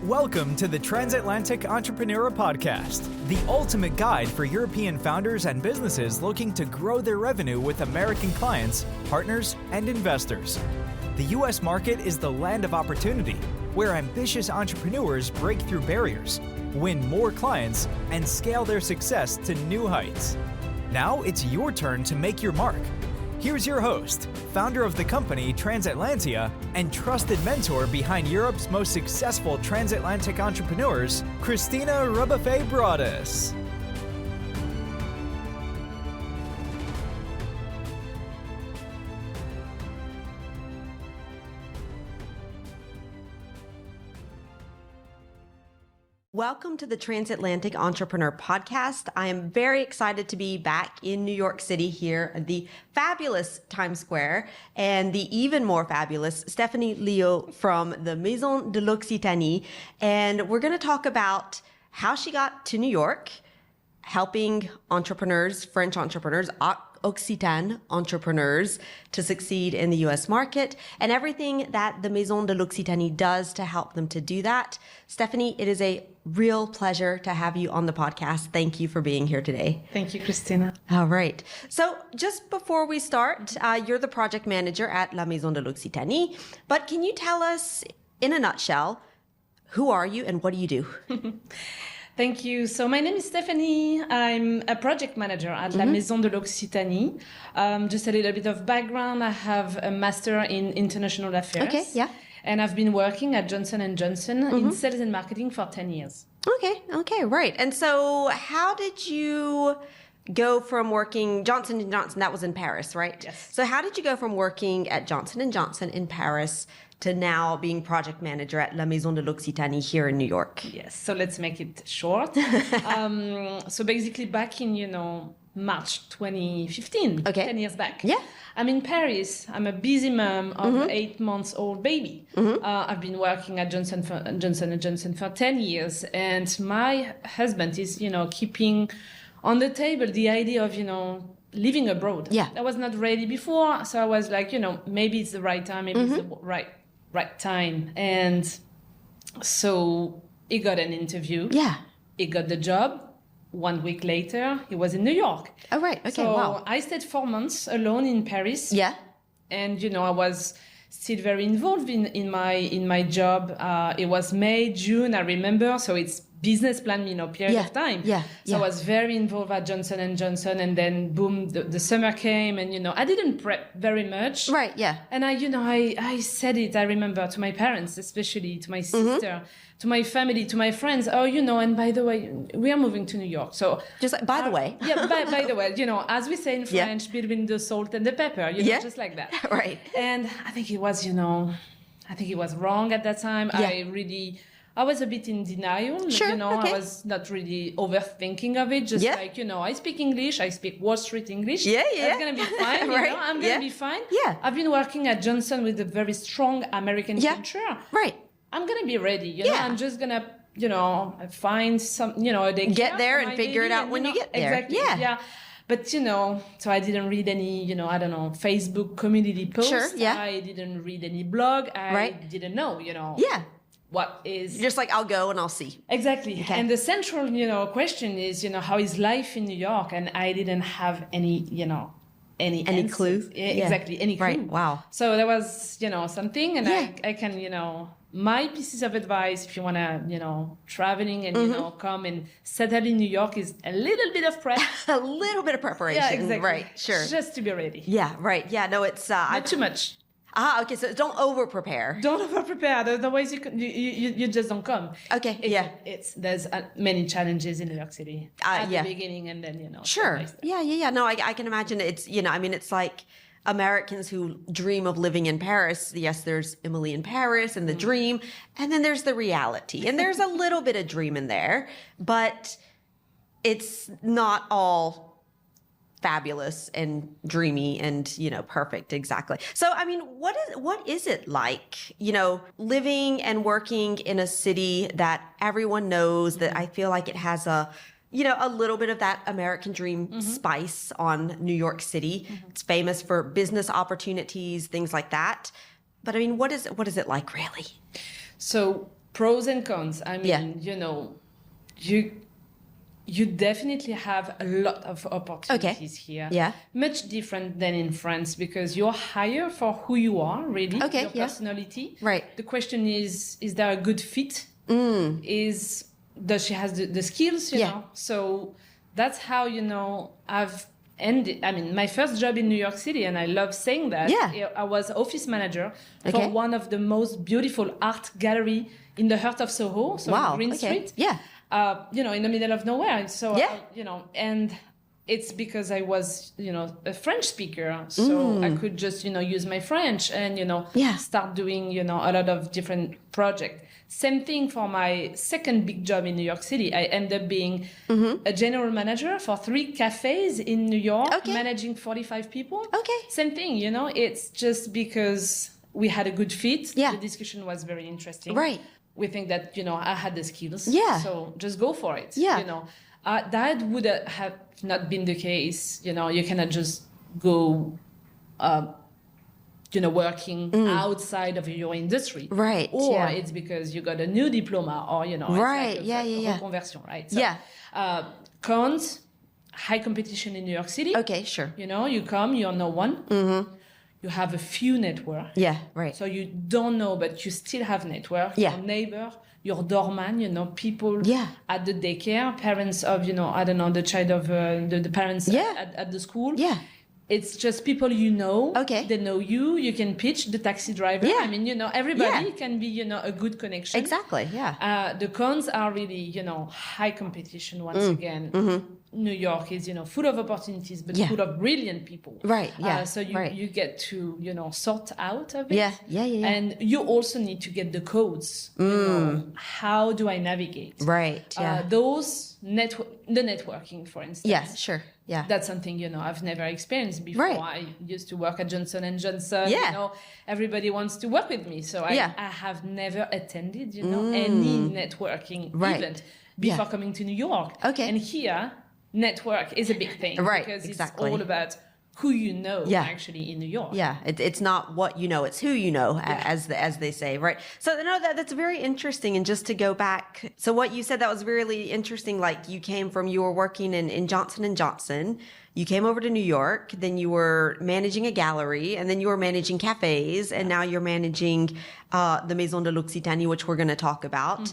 Welcome to the TransAtlantic Entrepreneur Podcast, the ultimate guide for European founders and businesses looking to grow their revenue with American clients, partners, and investors. The U.S. market is the land of opportunity, where ambitious entrepreneurs break through barriers, win more clients, and scale their success to new heights. Now it's your turn to make your mark. Here's your host, founder of the company TransAtlantia and trusted mentor behind Europe's most successful transatlantic entrepreneurs, Christina Rebuffet-Broadus. Welcome to the TransAtlantic Entrepreneur Podcast. I am very excited to be back in New York City here at the fabulous Times Square and the even more fabulous Stéphanie Liot from the Maison de l'Occitanie. And we're going to talk about how she got to New York, helping entrepreneurs, French entrepreneurs, Occitan entrepreneurs to succeed in the U.S. market, and everything that the Maison de l'Occitanie does to help them to do that. Stéphanie, it is a real pleasure to have you on the podcast. Thank you for being here today. Thank you, Christina. All right. So just before we start, you're the project manager at La Maison de l'Occitanie, but can you tell us in a nutshell, who are you and what do you do? Thank you. So my name is Stéphanie. I'm a project manager at La Maison de l'Occitanie. Just a little bit of background. I have a master in international affairs. Okay, yeah. And I've been working at Johnson & Johnson in sales and marketing for 10 years. Okay, right. And so how did you go from working Johnson & Johnson, that was in Paris, right? Yes. So how did you go from working at Johnson & Johnson in Paris to now being project manager at La Maison de l'Occitanie here in New York? Yes, so let's make it short. So basically back in, March 2015, 10 years back. Yeah. I'm in Paris. I'm a busy mom of an 8-month-old baby. I've been working at Johnson & Johnson for 10 years. And my husband is, keeping on the table the idea of, living abroad. Yeah. I was not ready before. So I was like, maybe it's the right time. Maybe it's the right time. And so he got an interview. Yeah. He got the job. 1 week later, he was in New York. Oh, right. Okay, so wow. I stayed 4 months alone in Paris. Yeah. And, I was still very involved in my job. It was May, June, I remember. So it's business plan, period of time. Yeah. So I was very involved at Johnson & Johnson. And then, boom, the summer came. And, I didn't prep very much. Right, yeah. And I said it, I remember, to my parents, especially to my sister, to my family, to my friends. Oh, and by the way, we are moving to New York. So just like, by the way. Yeah, by the way, as we say in French, between the salt and the pepper, just like that. Right. And I think it was, wrong at that time. Yeah. I was a bit in denial. Sure, okay. I was not really overthinking of it. Just I speak English. I speak Wall Street English. Yeah. That's going to be fine. Right. I'm going to be fine. Yeah. I've been working at Johnson with a very strong American culture. Right. I'm going to be ready. I'm just going to, find some, a daycare. Get there and figure it out when you get there. Exactly. Yeah. But, so I didn't read any, Facebook community posts. Sure, yeah. I didn't read any blog. I didn't know, Yeah. What is... Just like, I'll go and I'll see. Exactly. Okay. And the central, question is, how is life in New York? And I didn't have any, any clue? Exactly. Any clue. Right. Wow. So there was, something, and I can, my pieces of advice, if you want to, traveling and, come and settle in New York, is a little bit of prep. A little bit of preparation. Yeah, exactly. Right. Sure. Just to be ready. Yeah. Right. Yeah. No, it's Not too much. Okay. So don't over prepare. Don't over prepare. Otherwise, you just don't come. Okay. There's many challenges in New York City at the beginning, and then Sure. step by step. Yeah. No, I can imagine it's it's like Americans who dream of living in Paris. Yes, there's Emily in Paris and the dream, and then there's the reality, and there's a little bit of dream in there, but it's not all fabulous and dreamy and, perfect. Exactly. So, what is it like, living and working in a city that everyone knows that I feel like it has a little bit of that American dream spice on New York City. It's famous for business opportunities, things like that. But what is it like really? So pros and cons. I mean, you definitely have a lot of opportunities here. Yeah. Much different than in France because you're hired for who you are, really, your personality. Right. The question is there a good fit? Does she have the skills, you know? So that's how, I've ended. I mean, my first job in New York City, and I love saying that, I was office manager for one of the most beautiful art gallery in the heart of Soho, so Green Street. Yeah. In the middle of nowhere. So, and it's because I was, a French speaker. So I could just, use my French and, start doing, a lot of different projects. Same thing for my second big job in New York City. I ended up being a general manager for 3 cafes in New York, managing 45 people. Same thing, it's just because we had a good fit. The discussion was very interesting. Right. We think that, I had the skills. Yeah. So just go for it. Yeah. That would have not been the case. You cannot just go, working outside of your industry. Right. Or it's because you got a new diploma or, right. It's like reconversion, right? So, cons, high competition in New York City. Okay, sure. You come, you're no one. You have a few networks. Yeah, right. So you don't know, but you still have network. Yeah. Your neighbor, your doorman, people at the daycare, parents of, the child of the parents at the school. Yeah. It's just people Okay. They know you. You can pitch the taxi driver. Yeah. I mean, everybody can be, a good connection. Exactly, yeah. The cons are really, high competition once again. New York is, full of opportunities, but full of brilliant people. Right, yeah. So you get to, sort out of it. Yeah. And you also need to get the codes. How do I navigate? Right, yeah. The networking, for instance. Yeah, sure, yeah. That's something, I've never experienced before. Right. I used to work at Johnson & Johnson. Yeah. Everybody wants to work with me. So I have never attended, any networking event before coming to New York. Okay. And here, network is a big thing. Right, because exactly. it's all about who actually in New York. Yeah, it's not what you know, it's who you know, as they say, right? So no, that's very interesting. And just to go back, so what you said, that was really interesting. Like you were working in Johnson & Johnson, you came over to New York, then you were managing a gallery, and then you were managing cafes, and now you're managing the Maison de l'Occitanie, which we're going to talk about.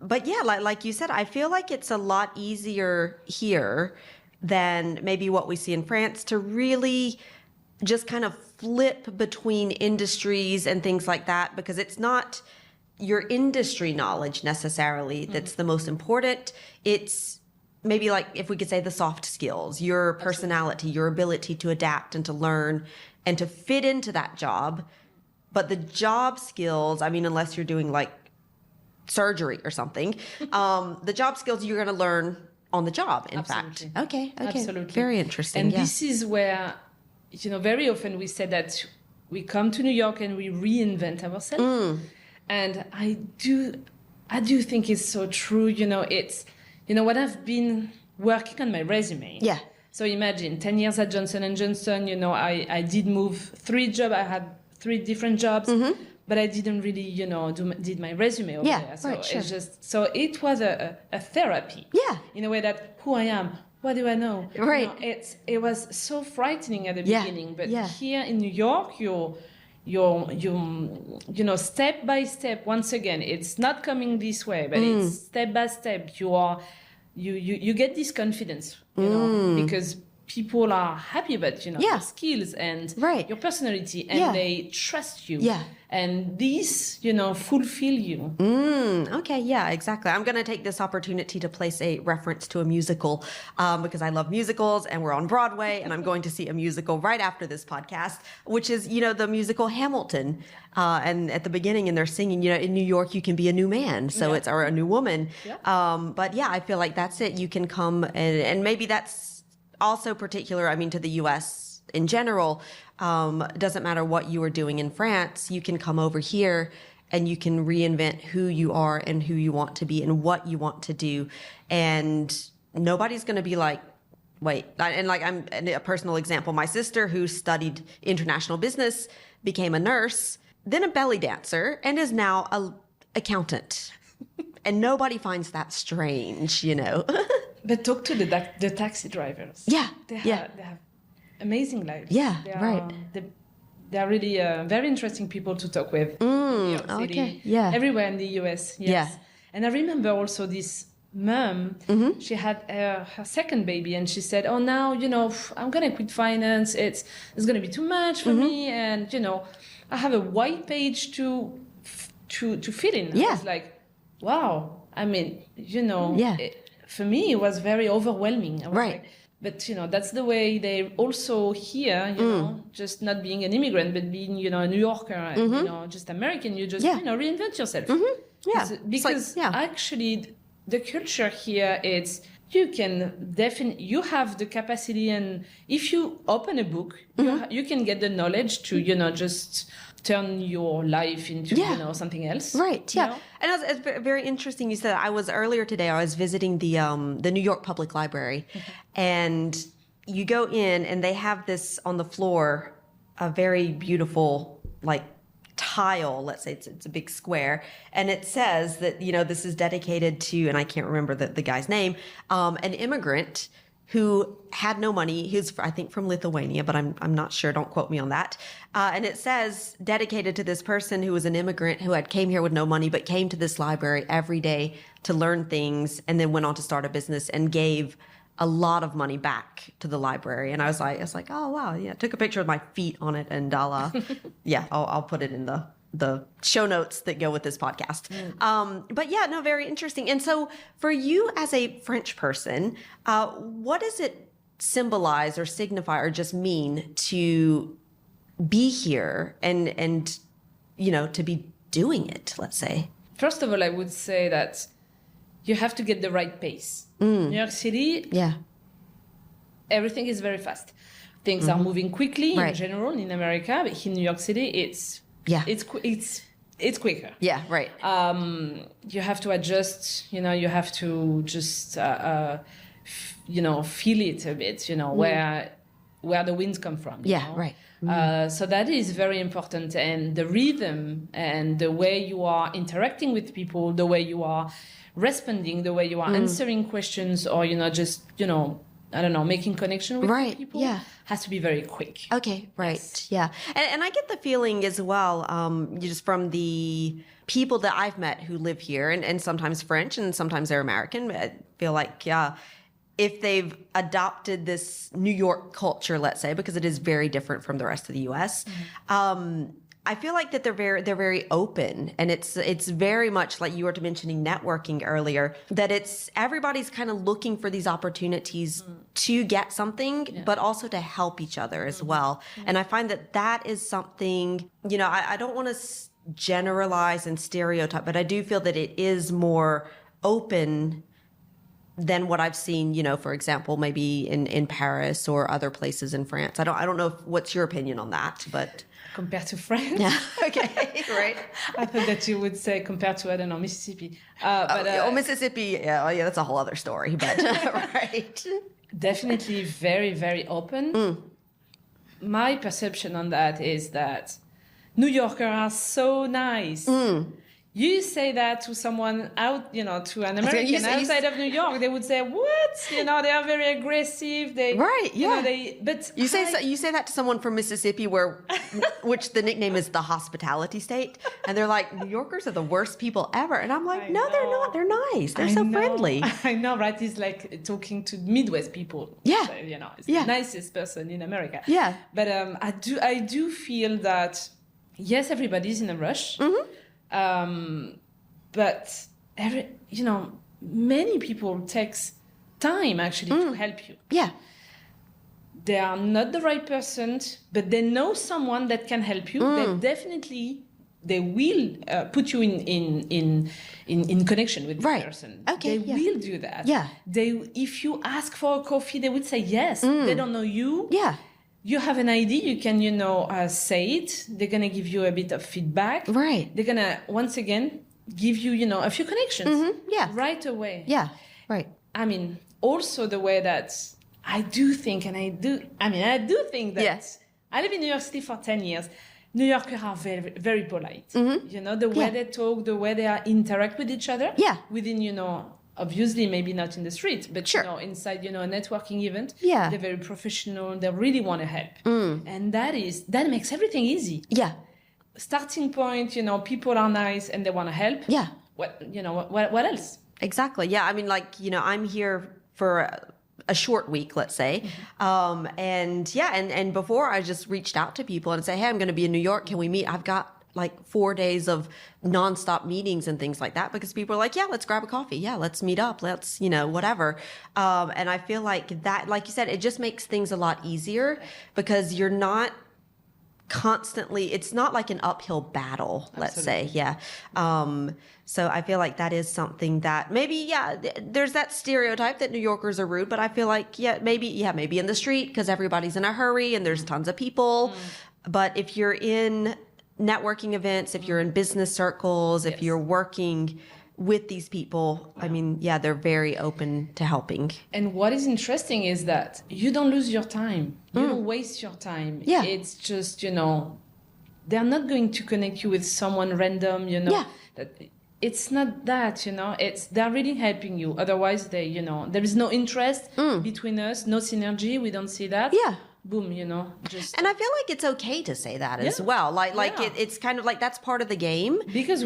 But yeah, like you said, I feel like it's a lot easier here than maybe what we see in France to really just kind of flip between industries and things like that, because it's not your industry knowledge necessarily that's the most important. It's maybe like, if we could say, the soft skills, your personality, your ability to adapt and to learn and to fit into that job. But the job skills, I mean, unless you're doing like surgery or something, the job skills you're going to learn on the job, in fact. Okay. Absolutely. Very interesting. And this is where, very often we say that we come to New York and we reinvent ourselves. And I do think it's so true. It's, when I've been working on my resume. Yeah. So imagine 10 years at Johnson & Johnson, I did move 3 jobs. I had 3 different jobs. But I didn't really, did my resume over there. So it's just, so it was a therapy. Yeah. In a way that, who I am, what do I know? Right. It was so frightening at the beginning. But here in New York, you're step by step, once again, it's not coming this way, but it's step by step. You get this confidence, because people are happy about, your skills and your personality, and they trust you. Yeah. And these, fulfill you. Okay, yeah, exactly. I'm going to take this opportunity to place a reference to a musical because I love musicals, and we're on Broadway, and I'm going to see a musical right after this podcast, which is, the musical Hamilton. And at the beginning, and they're singing, in New York, you can be a new man, so it's, or a new woman. Yeah. But yeah, I feel like that's it. You can come, and maybe that's also particular, I mean, to the U.S. in general. Doesn't matter what you are doing in France, you can come over here and you can reinvent who you are and who you want to be and what you want to do. And nobody's going to be like, wait, and like, I'm a personal example. My sister, who studied international business, became a nurse, then a belly dancer, and is now an accountant. and nobody finds that strange, you know. But talk to the taxi drivers. Yeah. They have amazing lives. Yeah, right. They are really very interesting people to talk with. New York City, okay. Yeah. Everywhere in the US. Yes. Yeah. And I remember also this mom, she had her second baby, and she said, oh, now, I'm going to quit finance. It's going to be too much for me. And, I have a white page to fill in. Yeah. I was like, wow. I mean, Yeah. For me, it was very overwhelming. I was Right. like, but, that's the way they also here, just not being an immigrant, but being, a New Yorker, and, just American, you just, reinvent yourself. Yeah. Because actually the culture here, it's, you have the capacity, and if you open a book, you can get the knowledge to, just turn your life into, something else. Right. Yeah. And it's very interesting. You said earlier today, I was visiting the New York Public Library, and you go in and they have this on the floor, a very beautiful, like, tile, let's say it's a big square, and it says that, this is dedicated to, and I can't remember the guy's name, an immigrant who had no money. He's, I think, from Lithuania, but I'm not sure. Don't quote me on that. And it says dedicated to this person who was an immigrant who came here with no money, but came to this library every day to learn things, and then went on to start a business and gave a lot of money back to the library. And I was like, oh wow, yeah. Took a picture of my feet on it, and I'll put it in the show notes that go with this podcast. But yeah, no, very interesting. And so for you as a French person, what does it symbolize or signify or just mean to be here and to be doing it, let's say? First of all, I would say that you have to get the right pace. New York City, everything is very fast. Things are moving quickly in general in America, but in New York City, it's quicker. Yeah, right. You have to adjust. You have to just feel it a bit. Where the winds come from. Right. So that is very important, and the rhythm and the way you are interacting with people, the way you are responding, the way you are answering questions, or I don't know, making connection with people has to be very quick. Okay, right. Yes. Yeah. And I get the feeling as well, just from the people that I've met who live here, and sometimes French and sometimes they're American, I feel like, if they've adopted this New York culture, let's say, because it is very different from the rest of the US, I feel like that they're very open, and it's very much like you were mentioning networking earlier, that it's everybody's kind of looking for these opportunities to get something, but also to help each other as well. And I find that is something, I don't want to generalize and stereotype, but I do feel that it is more open than what I've seen, for example, maybe in Paris or other places in France. I don't know what's your opinion on that, but compared to France. Yeah. Okay. Right. I thought that you would say compared to, I don't know, Mississippi. Mississippi. Yeah, that's a whole other story, but right. Definitely very, very open. My perception on that is that New Yorkers are so nice. You say that to someone out, to an American outside of New York, they would say, "What? They are very aggressive." But you say that to someone from Mississippi, which the nickname is the hospitality state, and they're like, New Yorkers are the worst people ever, and I'm like, no, they're not. They're nice. They're so friendly. I know, right? It's like talking to Midwest people. Yeah, so, it's the nicest person in America. Yeah, but I do feel that yes, everybody's in a rush. But many people takes time actually to help you. Yeah. They are not the right person, but they know someone that can help you. They will put you in connection with the person. Okay. They will do that. Yeah. If you ask for a coffee, they would say yes. They don't know you. Yeah. You have an idea, you can, say it. They're going to give you a bit of feedback. Right. They're going to, once again, give you, a few connections. Right away. Yeah, right. I mean, also the way that I do think that I live in New York City for 10 years. New Yorkers are very, very polite. You know, the way they talk, the way they interact with each other. Yeah. Within, you know, obviously maybe not in the street, but Sure. you know, inside, you know, a networking event. Yeah. They're very professional. They really want to help. And that makes everything easy. Yeah. Starting point, you know, people are nice and they want to help. Yeah. What else? Exactly. Yeah. I mean, like, you know, I'm here for a short week, let's say. And before I just reached out to people and say, hey, I'm going to be in New York. Can we meet? I've got like 4 days of nonstop meetings and things like that because people are like, yeah, let's grab a coffee. Yeah, let's meet up. Let's, you know, whatever. And I feel like that, like you said, it just makes things a lot easier because you're not constantly, it's not like an uphill battle, let's say. Yeah. So I feel like that is something that maybe, there's that stereotype that New Yorkers are rude, but I feel like, maybe in the street because everybody's in a hurry and there's tons of people. But if you're in networking events, if you're in business circles, if you're working with these people, I mean, they're very open to helping. And what is interesting is that you don't lose your time. You don't waste your time. Yeah. It's just, you know, they're not going to connect you with someone random, you know. Yeah. It's not that, you know, they're really helping you. Otherwise, you know, there is no interest between us, no synergy. We don't see that. Yeah. Boom, you know, just. And I feel like it's okay to say that as well. It's kind of like that's part of the game. Because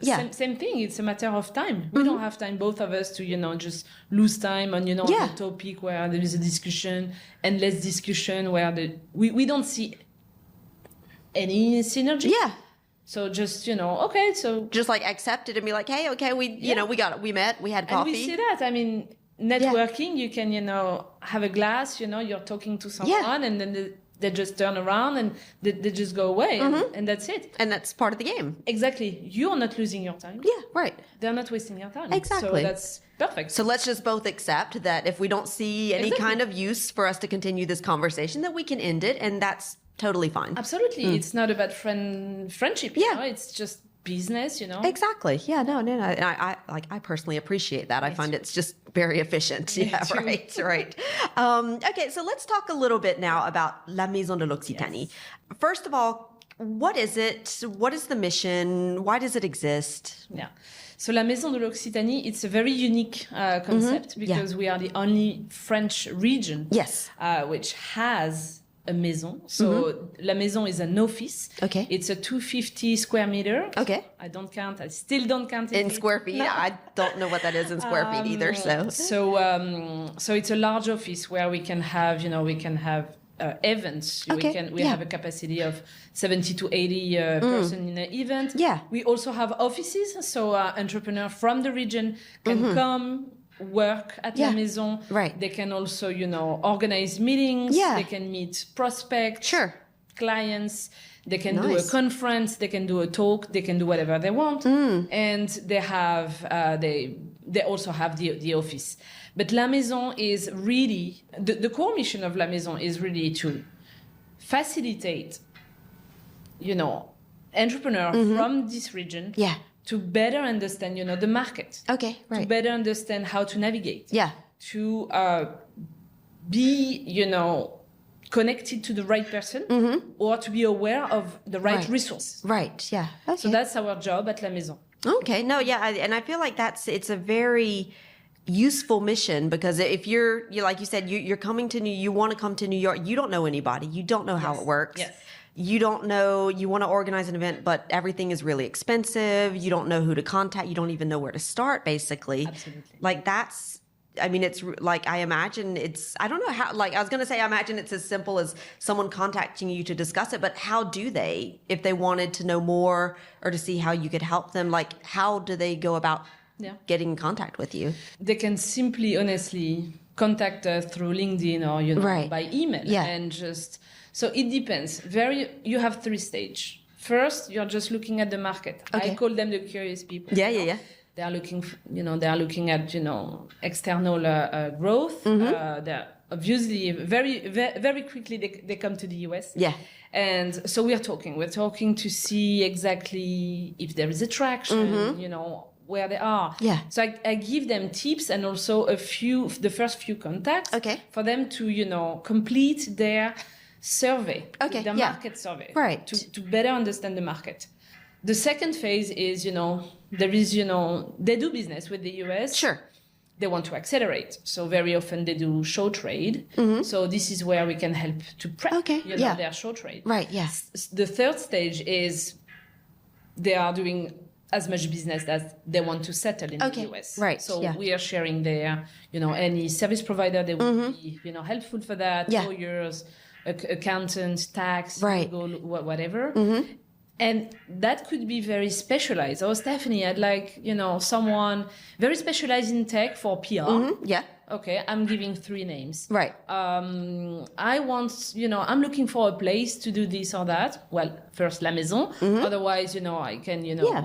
same thing. It's a matter of time. We don't have time, both of us, to, you know, just lose time on, you know, on a topic where there is a discussion, endless discussion where we don't see any synergy. Yeah. So just, you know, okay, so just like accept it and be like, hey, okay, you know, we got it. We met, we had coffee. And we see that. I mean, networking, you can, you know, have a glass, you know, you're talking to someone and then they just turn around and they just go away and that's it. And that's part of the game. Exactly. You're not losing your time. Yeah, right. They're not wasting your time. Exactly. So that's perfect. So let's just both accept that if we don't see any kind of use for us to continue this conversation, that we can end it, and that's totally fine. Absolutely. It's not about friendship. You know? It's just business, you know. Exactly. Yeah, no. And I personally appreciate that. I find it's just very efficient. Yeah, right. Okay, so let's talk a little bit now about La Maison de l'Occitanie. Yes. First of all, what is it? What is the mission? Why does it exist? Yeah. So La Maison de l'Occitanie, it's a very unique concept because we are the only French region which has a maison. So La Maison is an office. Okay. It's a 250 square meter. Okay. I still don't count in square feet. No. I don't know what that is in square feet either. So it's a large office where we can have, you know, events. We have a capacity of 70 to 80 person in an event. Yeah. We also have offices. So entrepreneurs from the region can come work at La Maison. Right. They can also, you know, organize meetings. Yeah. They can meet prospects, clients. They can do a conference. They can do a talk. They can do whatever they want. And they have, they also have the office. But La Maison is really, the core mission of La Maison is really to facilitate, you know, entrepreneurs from this region to better understand, you know, the market. Okay, right. To better understand how to navigate. Yeah. To be, you know, connected to the right person or to be aware of the right resource. Right, yeah. Okay. So that's our job at La Maison. Okay, no, and I feel like it's a very useful mission because if you're like you said, you want to come to New York, you don't know anybody, you don't know how it works. Yes. You don't know, you want to organize an event, but everything is really expensive. You don't know who to contact. You don't even know where to start, basically. Absolutely. Like it's like, I imagine I don't know how, like I was going to say, I imagine it's as simple as someone contacting you to discuss it, but how do they, if they wanted to know more or to see how you could help them, like how do they go about getting in contact with you? They can simply, honestly, contact us through LinkedIn or, you know, by email. Yeah. And just, so it depends. You have 3 stages. First, you're just looking at the market. Okay. I call them the curious people. Yeah. They are looking, they are looking at, you know, external growth. They're obviously very, very, very quickly they come to the US. Yeah. And so we're talking to see exactly if there is attraction, you know, where they are. Yeah. So I give them tips and also the first few contacts for them to, you know, complete their survey, the market survey, right, to better understand the market. The second phase is, they do business with the US. Sure. They want to accelerate. So very often they do show trade. Mm-hmm. So this is where we can help to prep their show trade. Right, yes. The third stage is they are doing as much business as they want to settle in the US. Right. So we are sharing their, any service provider, they will be, helpful for that, lawyers, accountants, tax, legal, whatever. Mm-hmm. And that could be very specialized. Oh, Stephanie, I'd like, someone very specialized in tech for PR. Mm-hmm. Yeah. Okay, I'm giving 3 names. Right. I want, I'm looking for a place to do this or that. Well, first La Maison. Mm-hmm. Otherwise, I can,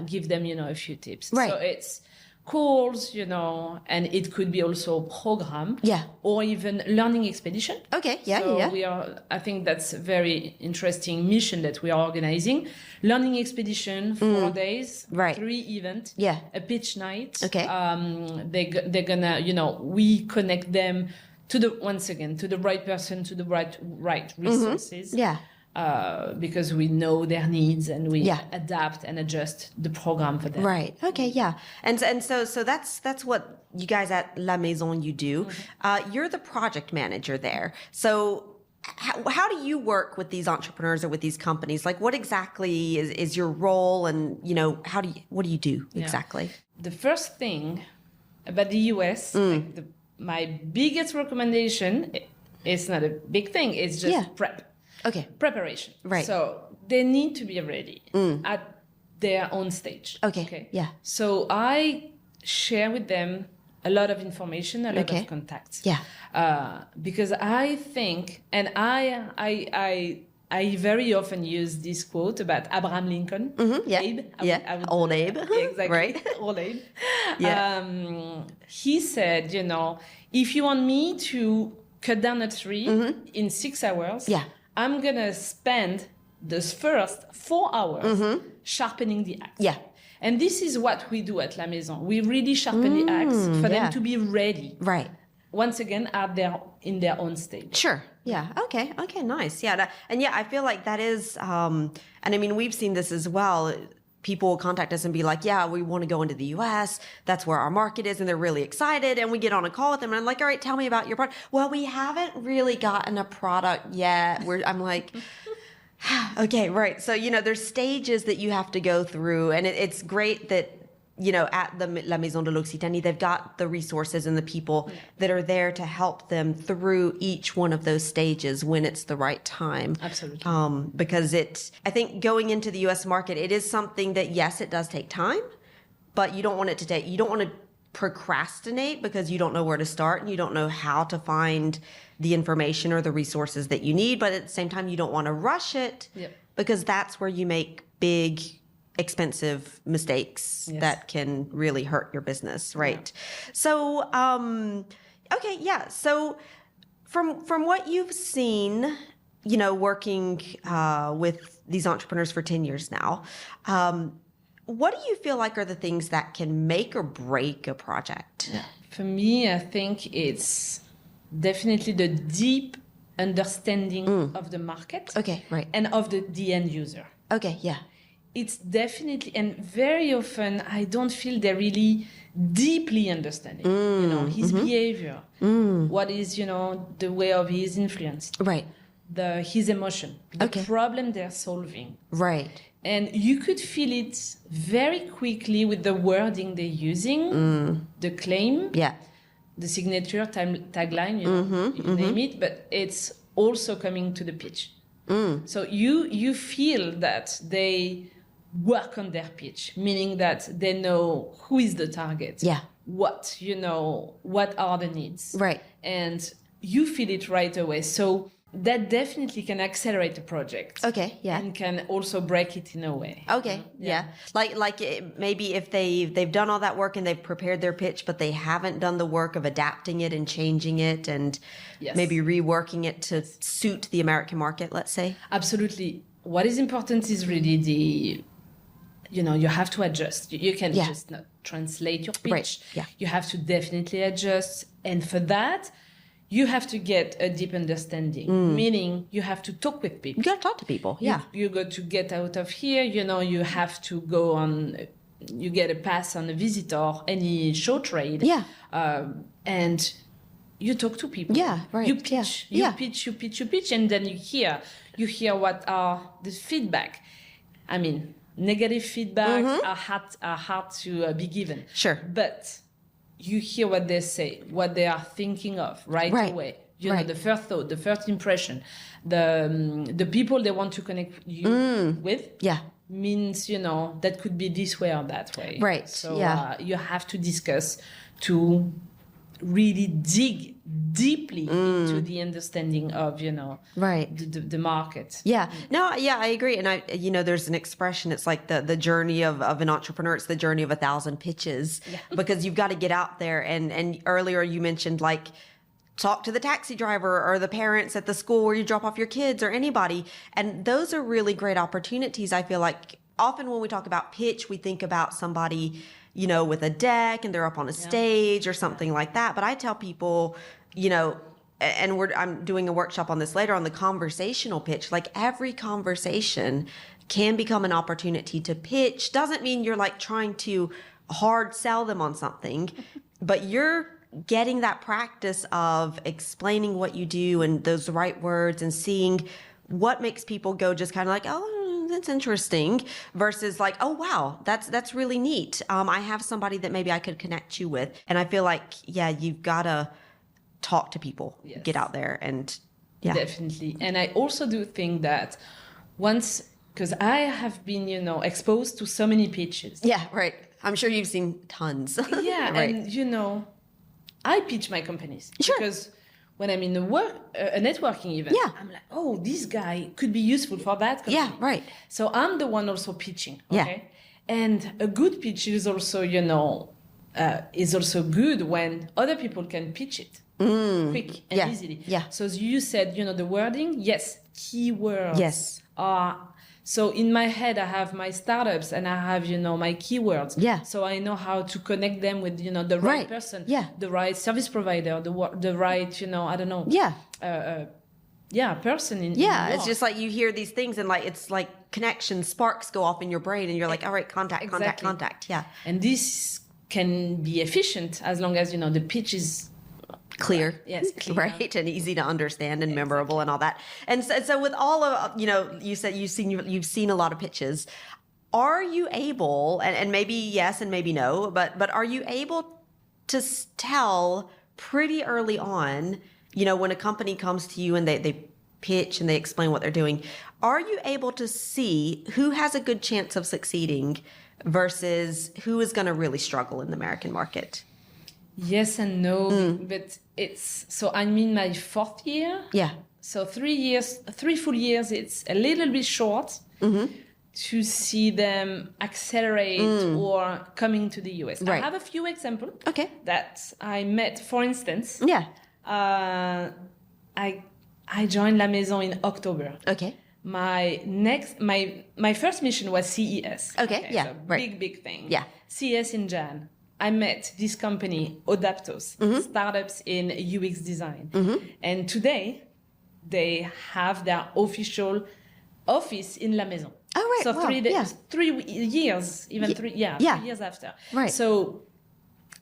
give them, a few tips. Right. So it's calls, and it could be also program. Yeah. Or even learning expedition. Okay, yeah, so I think that's a very interesting mission that we are organizing. Learning expedition, 4 days, 3 events, a pitch night. Okay. They're gonna, we connect them to the right person, to the right resources. Mm-hmm. Yeah. Because we know their needs and we adapt and adjust the program for them. Right. Okay. Yeah. And so that's what you guys at La Maison you do. Mm-hmm. You're the project manager there. So how do you work with these entrepreneurs or with these companies? Like, what exactly is your role, and what do you do exactly? The first thing about the US, my biggest recommendation, it's not a big thing. It's just prep. Okay. Preparation. Right. So they need to be ready at their own stage. Okay. Yeah. So I share with them a lot of information, a lot of contacts. Yeah. Because I think, and I very often use this quote about Abraham Lincoln. Mm-hmm. Yeah. Abe. Old Abe. Exactly. Right. Old Abe. Yeah. He said, if you want me to cut down a tree in 6 hours, I'm going to spend the first 4 hours sharpening the axe. Yeah. And this is what we do at La Maison. We really sharpen the axe for them to be ready. Right. Once again, in their own stage. Sure. Yeah. Okay. Nice. Yeah. I feel like that is, and I mean, we've seen this as well. People will contact us and be like, yeah, we want to go into the US. That's where our market is. And they're really excited. And we get on a call with them and I'm like, all right, tell me about your product. Well, we haven't really gotten a product yet. I'm like, okay, right. So, there's stages that you have to go through. And it's great that, at the La Maison de l'Occitanie, they've got the resources and the people that are there to help them through each one of those stages when it's the right time. Absolutely. Because I think going into the US market, it is something that, yes, it does take time, but you don't want to procrastinate because you don't know where to start and you don't know how to find the information or the resources that you need. But at the same time, you don't want to rush it because that's where you make big, expensive mistakes that can really hurt your business, right? Yeah. So, So from what you've seen, working with these entrepreneurs for 10 years now, what do you feel like are the things that can make or break a project? Yeah. For me, I think it's definitely the deep understanding of the market. Okay, right. And of the end user. Okay, yeah. It's definitely, and very often I don't feel they're really deeply understanding, his behavior, what is, the way of his influence, right? His emotion, the problem they're solving, right? And you could feel it very quickly with the wording they're using, the claim, the signature, tagline, you name it, but it's also coming to the pitch. So you feel that they work on their pitch, meaning that they know who is the target, what are the needs, right? And you feel it right away. So that definitely can accelerate the project. Okay, yeah. And can also break it in a way. Okay, yeah. Like maybe if they've done all that work and they've prepared their pitch, but they haven't done the work of adapting it and changing it and maybe reworking it to suit the American market, let's say. Absolutely. What is important is really you have to adjust. You can just not translate your pitch. Right. Yeah. You have to definitely adjust. And for that, you have to get a deep understanding, meaning you have to talk with people. You got to talk to people. Yeah. You got to get out of here, you have to go on, you get a pass on a visitor, any show trade. Yeah. And you talk to people. Yeah, right. You pitch, Yeah. you pitch, and then you hear what are the feedback. I mean, negative feedback are hard to be given. Sure. But you hear what they say, what they are thinking of right away. You know, the first thought, the first impression, the people they want to connect you with. Yeah. Means, that could be this way or that way. Right. So yeah. You have to discuss to really dig deeply into the understanding of, the market. Yeah. No, yeah, I agree. And there's an expression, it's like the journey of an entrepreneur. It's the journey of 1,000 pitches because you've got to get out there. And earlier you mentioned like, talk to the taxi driver or the parents at the school where you drop off your kids or anybody. And those are really great opportunities. I feel like often when we talk about pitch, we think about somebody, with a deck and they're up on a stage or something like that. But I tell people, and I'm doing a workshop on this later on the conversational pitch, like every conversation can become an opportunity to pitch. Doesn't mean you're like trying to hard sell them on something, but you're getting that practice of explaining what you do and those right words and seeing what makes people go just kind of like, oh, that's interesting versus like, oh, wow, that's really neat. I have somebody that maybe I could connect you with. And I feel like, you've got to talk to people, get out there and Definitely. And I also do think that because I have been, exposed to so many pitches. Yeah, right. I'm sure you've seen tons. Yeah. Right. And, I pitch my companies. Sure. Because when I'm in a networking event, I'm like, oh, this guy could be useful for that company. Yeah, right. So I'm the one also pitching. Okay. Yeah. And a good pitch is also, is also good when other people can pitch it quick and easily. Yeah. So as you said, the wording, yes, keywords are. So in my head, I have my startups and I have, my keywords. Yeah. So I know how to connect them with, the right person, the right service provider, the right, I don't know. Yeah. Person in it's just like you hear these things and like it's like connections, sparks go off in your brain and you're like, all right, contact. Yeah. And this can be efficient as long as, the pitch is clear. Yes, clear. Right, and easy to understand and memorable and all that. And so with all of, you said you've seen a lot of pitches. Are you able, and maybe yes and maybe no, but are you able to tell pretty early on, when a company comes to you and they pitch and they explain what they're doing, are you able to see who has a good chance of succeeding versus who is going to really struggle in the American market? Yes and no, but I'm in my 4th year. Yeah. So 3 full years, it's a little bit short to see them accelerate or coming to the US. Right. I have a few examples that I met. For instance, I joined La Maison in October. Okay. My first mission was CES. Okay, yeah, so right. Big thing. Yeah. CES in Jan. I met this company, Odaptos, startups in UX design. And today, they have their official office in La Maison. Oh, right. So wow. 3 days, 3 years, even 3 years after. Right. So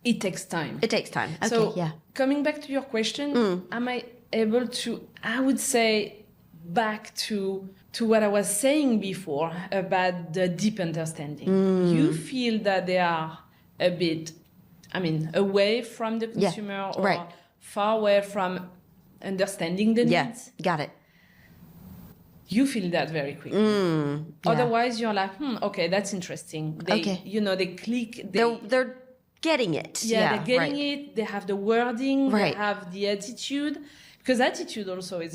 it takes time. Okay, so coming back to your question, am I able to, I would say, back to what I was saying before about the deep understanding. You feel that they are a bit, away from the consumer or far away from understanding the needs. Got it. You feel that very quickly. Otherwise, you're like, okay, that's interesting. They click. They're getting it. They're getting it. They have the wording. They have the attitude. Because attitude also is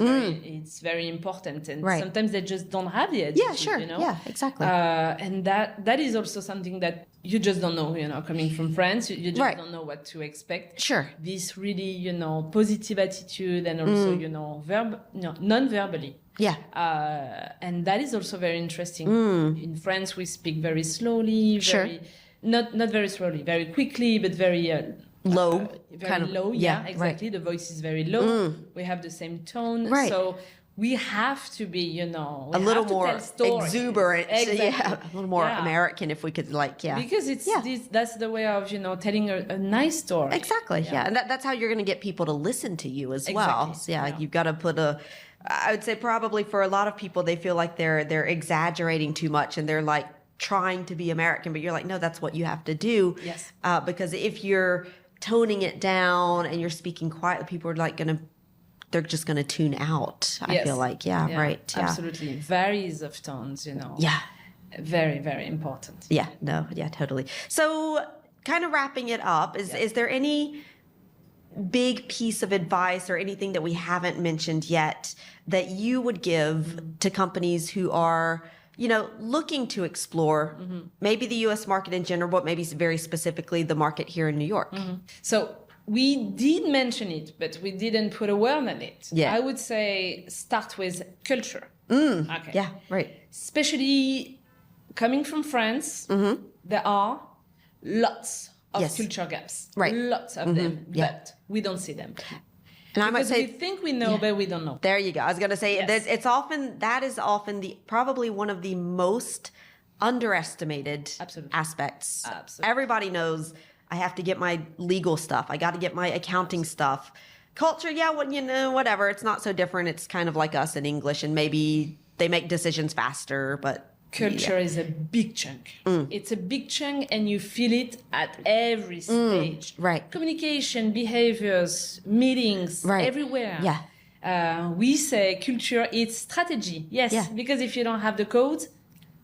very important, and sometimes they just don't have the attitude. Yeah, sure. Yeah, exactly. And that is also something that you just don't know. Coming from France, you just don't know what to expect. Sure. This really, positive attitude, and also, non-verbally. Yeah. And that is also very interesting. In France, we speak very slowly. Not very slowly, very quickly, but very low, very kind of low. Yeah, exactly. Right. The voice is very low. We have the same tone. Right. So we have to be, a little more exuberant. Exactly. Yeah, a little more American, if we could, Because that's the way of, telling a nice story. Exactly. Yeah. And that's how you're going to get people to listen to you as well. So you've got to put I would say probably for a lot of people, they feel like they're exaggerating too much and they're like trying to be American, but you're like, no, that's what you have to do. Yes. Because if you're toning it down and you're speaking quietly, people are like they're just going to tune out. I feel like, right. Yeah. Absolutely. Varies of tones, Yeah. Very, very important. Yeah, no, yeah, totally. So kind of wrapping it up, is there any big piece of advice or anything that we haven't mentioned yet that you would give to companies who are, looking to explore maybe the U.S. market in general, but maybe very specifically the market here in New York? So we did mention it, but we didn't put a word on it. Yeah. I would say start with culture. Okay. Yeah, right. Especially coming from France, there are lots of culture gaps. Right. Lots of them, but we don't see them. And I might say, we think we know, but we don't know. There you go. I was going to say that is often probably one of the most underestimated aspects. Absolutely. Everybody knows I have to get my legal stuff. I got to get my accounting stuff. Culture, whatever. It's not so different. It's kind of like us in English, and maybe they make decisions faster, but culture is a big chunk. It's a big chunk, and you feel it at every stage. Right. Communication, behaviors, meetings, everywhere. Yeah. We say culture is strategy. Yes. Yeah. Because if you don't have the code,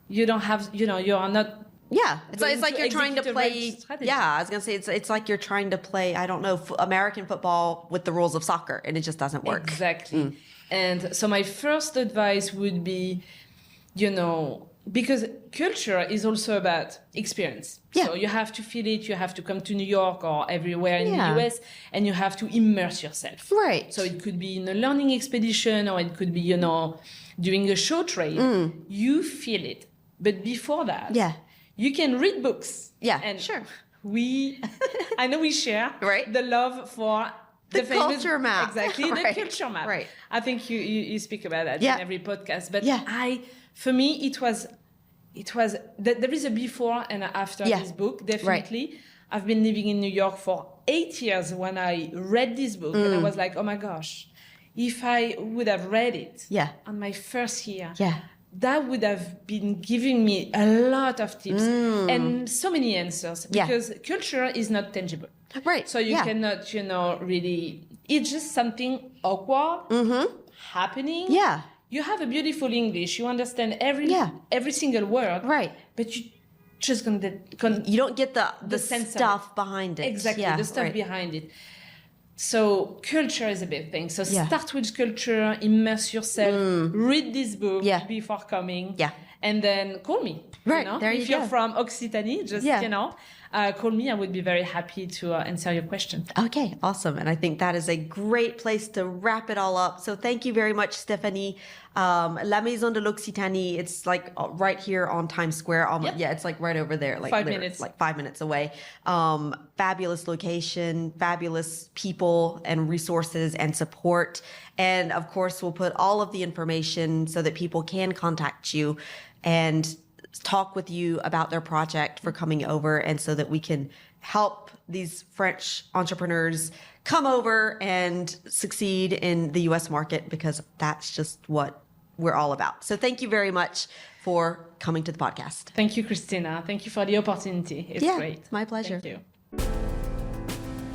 you don't have, you are not. Yeah. It's like you're trying to play. Yeah. I was going to say, it's like you're trying to play, I don't know, American football with the rules of soccer, and it just doesn't work. Exactly. And so my first advice would be, because culture is also about experience. Yeah. So you have to feel it, you have to come to New York or everywhere in the US, and you have to immerse yourself. Right. So it could be in a learning expedition, or it could be, doing a show trade. You feel it. But before that, you can read books. Yeah, and sure. I know we share the love for the culture map. Exactly, the culture map. Right. I think you speak about that in every podcast. But for me, it was there is a before and after this book, definitely. Right. I've been living in New York for 8 years when I read this book, and I was like, oh my gosh, if I would have read it on my first year, that would have been giving me a lot of tips and so many answers, because culture is not tangible. Right. So you cannot, really, it's just something awkward happening. Yeah. You have a beautiful English. You understand every single word. Right. But you just you don't get the stuff behind it. Exactly. The stuff behind it. So culture is a big thing. So start with culture, immerse yourself, read this book before coming. Yeah. And then call me. Right. There if you're from Occitanie, just, call me. I would be very happy to answer your question. Okay, awesome. And I think that is a great place to wrap it all up. So thank you very much, Stéphanie. La Maison de l'Occitanie, it's like right here on Times Square. Yeah, it's like right over there. Like 5 minutes. Like 5 minutes away. Fabulous location, fabulous people and resources and support. And of course, we'll put all of the information so that people can contact you and talk with you about their project for coming over, and so that we can help these French entrepreneurs come over and succeed in the US market, because that's just what we're all about. So thank you very much for coming to the podcast. Thank you, Christina. Thank you for the opportunity. It's great. It's my pleasure. Thank you.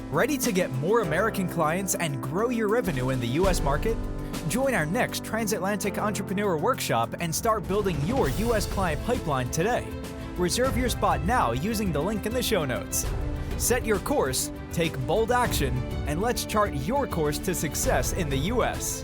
Ready to get more American clients and grow your revenue in the US market? Join our next TransAtlantic Entrepreneur Workshop and start building your US client pipeline today. Reserve your spot now using the link in the show notes. Set your course, take bold action, and let's chart your course to success in the US.